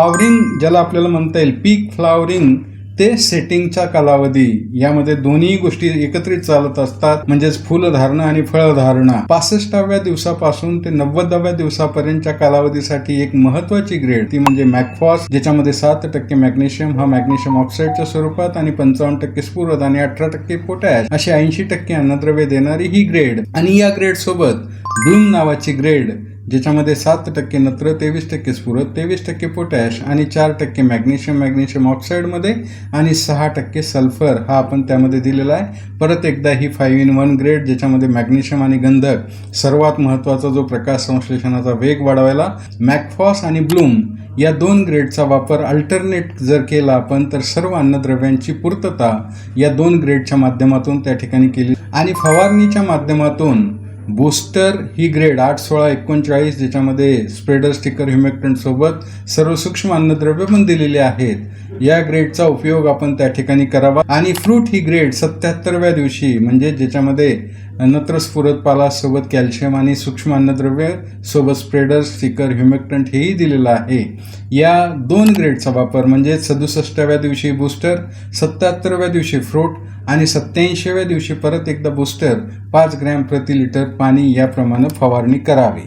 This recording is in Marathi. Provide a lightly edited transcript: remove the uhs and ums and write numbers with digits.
फ्लावरिंग ज्याला आपल्याला म्हणता येईल पीक फ्लावरिंग ते सेटिंगचा कालावधी, यामध्ये दोन्ही गोष्टी एकत्रित चालत असतात, म्हणजेच फुलधारणा आणि फळधारणा. 65व्या दिवसापासून ते 90व्या दिवसापर्यंतच्या कालावधीसाठी एक महत्वाची ग्रेड ती म्हणजे मॅकफॉस, ज्याच्यामध्ये 7% मॅग्नेशियम हा मॅग्नेशियम ऑक्साईडच्या स्वरूपात आणि 55% स्फुरद आणि 18% पोटॅश अशी 80% अन्नद्रव्य देणारी ही ग्रेड. आणि या ग्रेड सोबत ब्लूम नावाची ग्रेड ज्याच्यामध्ये 7% नत्र, 23% स्फुरद, 23% पोटॅश आणि 4% मॅग्नेशियम ऑक्साईडमध्ये आणि 6% सल्फर हा आपण त्यामध्ये दिलेला आहे. परत एकदा ही 5-in-1 ग्रेड ज्याच्यामध्ये मॅग्नेशियम आणि गंधक, सर्वात महत्त्वाचा जो प्रकाश संश्लेषणाचा वेग वाढवायला मॅकफॉस आणि ब्लूम या 2 ग्रेडचा वापर अल्टरनेट जर केला आपण तर सर्व अन्नद्रव्यांची पूर्तता या 2 ग्रेडच्या माध्यमातून त्या ठिकाणी केली. आणि फवारणीच्या माध्यमातून बूस्टर ही ग्रेड 8, 16, 39 ज्याच्यामध्ये स्प्रेडर स्टिकर ह्युमेक्टंट सोबत सर्व सूक्ष्म अन्नद्रव्य पण दिलेले आहेत, या ग्रेडचा उपयोग आपण त्या ठिकाणी करावा. आणि फ्रूट ही ग्रेड 77व्या दिवशी म्हणजे ज्याच्यामध्ये नत्र, स्फुरद, पालाश सोबत कॅल्शियम आणि सूक्ष्म अन्नद्रव्य सोबत स्प्रेडर स्टिकर ह्युमेक्टंट हेही दिलेलं आहे. या 2 ग्रेडचा वापर म्हणजे 67व्या दिवशी बूस्टर, 77व्या दिवशी फ्रूट आणि 87व्या दिवशी परत एकदा बूस्टर 5 ग्रॅम प्रति लिटर पाणी याप्रमाणे फवारणी करावी.